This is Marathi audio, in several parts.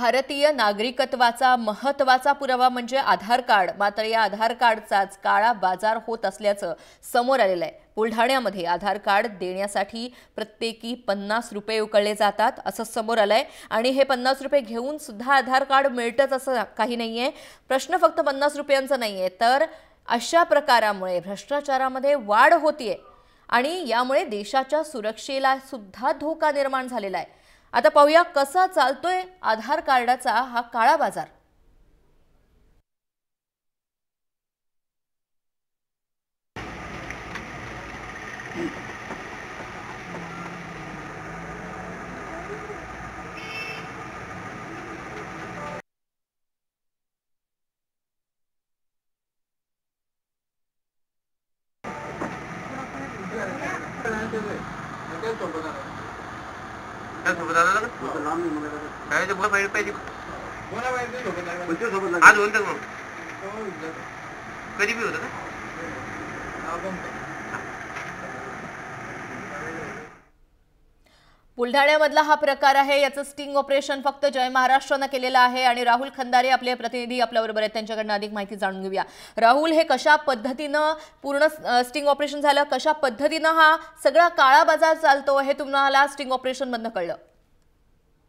भारतीय नागरिकत्वाचा महत्त्वाचा पुरावा म्हणजे आधार कार्ड। मात्र या आधार कार्डचाच काळा बाजार होत असल्याचं समोर आलेलं आहे। बुलढाण्यामध्ये आधार कार्ड देण्यासाठी प्रत्येकी 50 रुपये उकळले जातात असं समोर आलंय आणि हे 50 रुपये घेऊन सुद्धा आधार कार्ड मिळतच असं काही नाहीये। प्रश्न फक्त 50 रुपयांचा नाहीये, तर अशा प्रकारामुळे भ्रष्टाचारामध्ये वाढ होतीये आणि यामुळे देशाच्या सुरक्षेला सुद्धा धोका निर्माण झालेला आहे। आता पाहूया कसा चालतोय आधार कार्डाचा हा काळा बाजार। कधी भी होता ना बुलढाण्यामधला हा प्रकार आहे। याचं स्टिंग ऑपरेशन फक्त जय महाराष्ट्राने केलेलं आहे आणि राहुल खंदारे आपले प्रतिनिधी आपल्याबरोबर आहेत, त्यांच्याकडून अधिक माहिती जाणून घेऊया। राहुल, हे कशा पद्धतीने पूर्ण स्टिंग ऑपरेशन झालं, कशा पद्धतीने हा सगळा काळा बाजार चालतो हे तुम्हाला स्टिंग ऑपरेशन मधनं कळलं?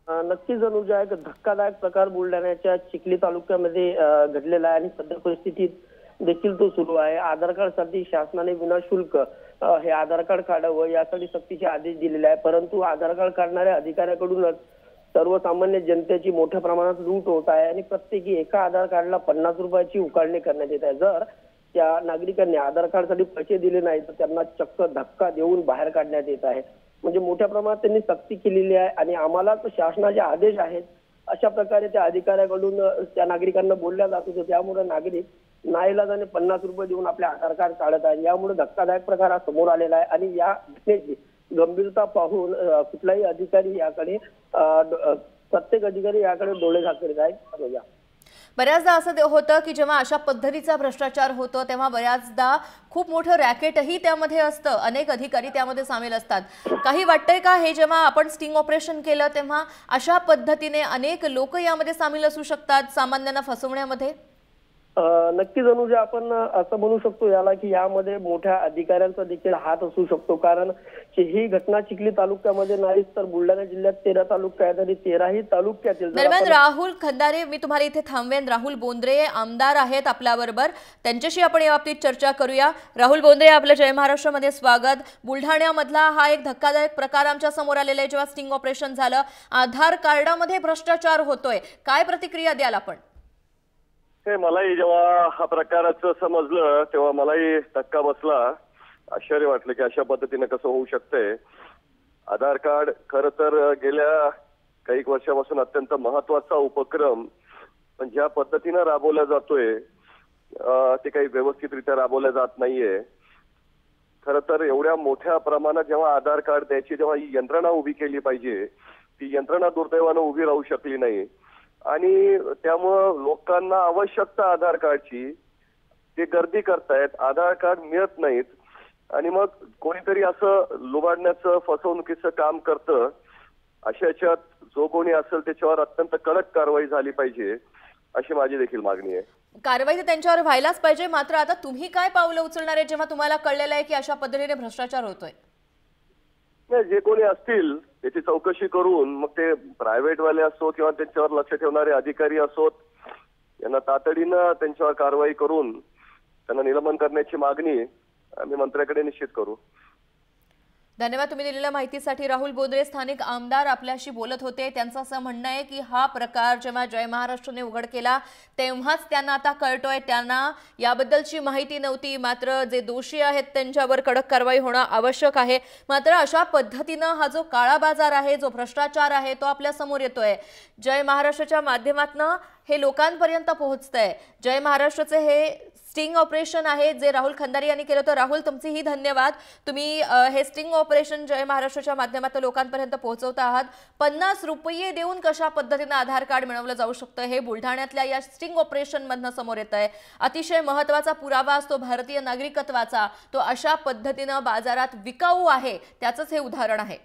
नक्कीच अनुजा, एक धक्कादायक प्रकार बुलढाण्याच्या चिखली तालुक्यामध्ये घडलेला आहे आणि सध्या परिस्थितीत देखील तो सुरू आहे। आधार कार्ड साठी शासनाने विनाशुल्क हे आधार कार्ड काढावं यासाठी सक्तीचे आदेश दिलेले आहे, परंतु आधार कार्ड काढणाऱ्या अधिकाऱ्याकडूनच सर्वसामान्य जनतेची मोठ्या प्रमाणात लूट होत आहे आणि प्रत्येकी एका आधार कार्डला 50 रुपयाची उकाळणी करण्यात येत आहे। जर त्या नागरिकांनी आधार कार्ड साठी पैसे दिले नाही तर त्यांना चक्क धक्का देऊन बाहेर काढण्यात येत आहे। म्हणजे मोठ्या प्रमाणात त्यांनी सक्ती केलेली आहे आणि आम्हाला शासनाचे आदेश आहेत अशा प्रकारे त्या अधिकाऱ्याकडून त्या नागरिकांना बोलल्या जात होते। त्यामुळे नागरिक नाईलाजाने 50 रुपये देऊन आपले आधार कार्ड काढत आहेत। यामुळे धक्कादायक प्रकार हा समोर आलेला आहे आणि या घटनेची गंभीरता पाहून कुठलाही अधिकारी याकडे प्रत्येक अधिकारी याकडे डोळे झाकत आहेत। बऱ्याचदा असं होतं की जेव्हा अशा पद्धतीचा भ्रष्टाचार होतो तेव्हा बऱ्याचदा खूप मोठं रॅकेटही त्यामध्ये असतं, अनेक अधिकारी त्यामध्ये सामील असतात। काही वाटतंय का हे जेव्हा आपण स्टिंग ऑपरेशन केलं तेव्हा अशा पद्धतीने अनेक लोक यामध्ये सामील असू शकतात सामान्यांना फसवण्यामध्ये? नक्कीच अनुजा, आपण असं म्हणू शकतो याला की यामध्ये मोठ्या अधिकाऱ्यांचा देखील हात असू शकतो, कारण ही घटना चिखली तालुक्यामध्ये नाहीच तर बुलढाणा जिल्ह्यात 13 तालुके आहेत आणि 13ही तालुक्यातील। दरम्यान राहुल खंदारे, मी तुम्हाला इथे थांबवेन। राहुल बोंद्रे आमदार आहेत आपल्याबरोबर, त्यांच्याशी आपण या बाबतीत चर्चा करूया। राहुल बोंद्रे, आपल्या जय महाराष्ट्रामध्ये स्वागत। बुलढाण्यामधला हा एक धक्कादायक प्रकार आमच्या समोर आलेला आहे। जेव्हा स्टिंग ऑपरेशन झालं, आधार कार्डामध्ये भ्रष्टाचार होतोय, काय प्रतिक्रिया द्याल आपण? मलाही जेव्हा हा प्रकारचं समजलं तेव्हा मलाही धक्का बसला, आश्चर्य वाटलं की अशा पद्धतीने कसं होऊ शकतंय। आधार कार्ड खरं तर गेल्या काही वर्षापासून अत्यंत महत्वाचा उपक्रम, पण ज्या पद्धतीने राबवला जातोय ते काही व्यवस्थितरित्या राबवल्या जात नाहीये। खरं तर एवढ्या मोठ्या प्रमाणात जेव्हा आधार कार्ड द्यायची जेव्हा ही यंत्रणा उभी केली पाहिजे, ती यंत्रणा दुर्दैवानं उभी राहू शकली नाही आणि त्यामुळं लोकांना आवश्यकता आधार कार्डची, ते गर्दी करतायत, आधार कार्ड मिळत नाहीत आणि मग कोणीतरी असं लुबाडण्याचं फसवणुकीचं काम करतं। अशाच्यात जो कोणी असेल त्याच्यावर अत्यंत कडक कारवाई झाली पाहिजे अशी माझी देखील मागणी आहे। कारवाई तर त्यांच्यावर व्हायलाच पाहिजे, मात्र आता तुम्ही काय पावलं उचलणार आहे जेव्हा तुम्हाला कळलेलं आहे की अशा पद्धतीने भ्रष्टाचार होतोय? जे कोणी असतील त्याची चौकशी करून मग ते प्रायव्हेटवाले असो किंवा त्यांच्यावर लक्ष ठेवणारे अधिकारी असोत, यांना तातडीनं त्यांच्यावर कारवाई करून त्यांना निलंबन करण्याची मागणी आम्ही मंत्र्याकडे निश्चित करू। धन्यवाद तुम्ही दिलेल्या माहितीसाठी। राहुल बोंद्रे स्थानिक आमदार आपल्याशी बोलत होते। त्यांचं असं म्हणणं आहे की हा प्रकार जेव्हा जय महाराष्ट्राने उघड केला तेव्हाच त्यांना आता कळतोय, त्यांना याबद्दलची माहिती नव्हती। मात्र जे दोषी आहेत त्यांच्यावर कडक कारवाई होणं आवश्यक आहे। मात्र अशा पद्धतीनं हा जो काळा बाजार आहे, जो भ्रष्टाचार आहे, तो आपल्या समोर येतोय। जय महाराष्ट्राच्या माध्यमातून हे लोकांपर्यंत पोहोचतंय। जय महाराष्ट्राचे हे स्टिंग ऑपरेशन आहे जे राहुल खंदारे यांनी केलं होतं। राहुल, तुमचेही धन्यवाद। तुम्ही हे स्टिंग ऑपरेशन जय महाराष्ट्राच्या माध्यमातून लोकांपर्यंत पोहोचवत आहात। 50 रुपये देऊन कशा पद्धतीने आधार कार्ड मिळवलं जाऊ शकतं हे बुलढाण्यातल्या या स्टिंग ऑपरेशन मधनं समोर येत आहे। अतिशय महत्त्वाचा पुरावा असतो भारतीय नागरिकत्वाचा, तो अशा पद्धतीने बाजारात विकाऊ आहे, त्याचंच हे उदाहरण आहे।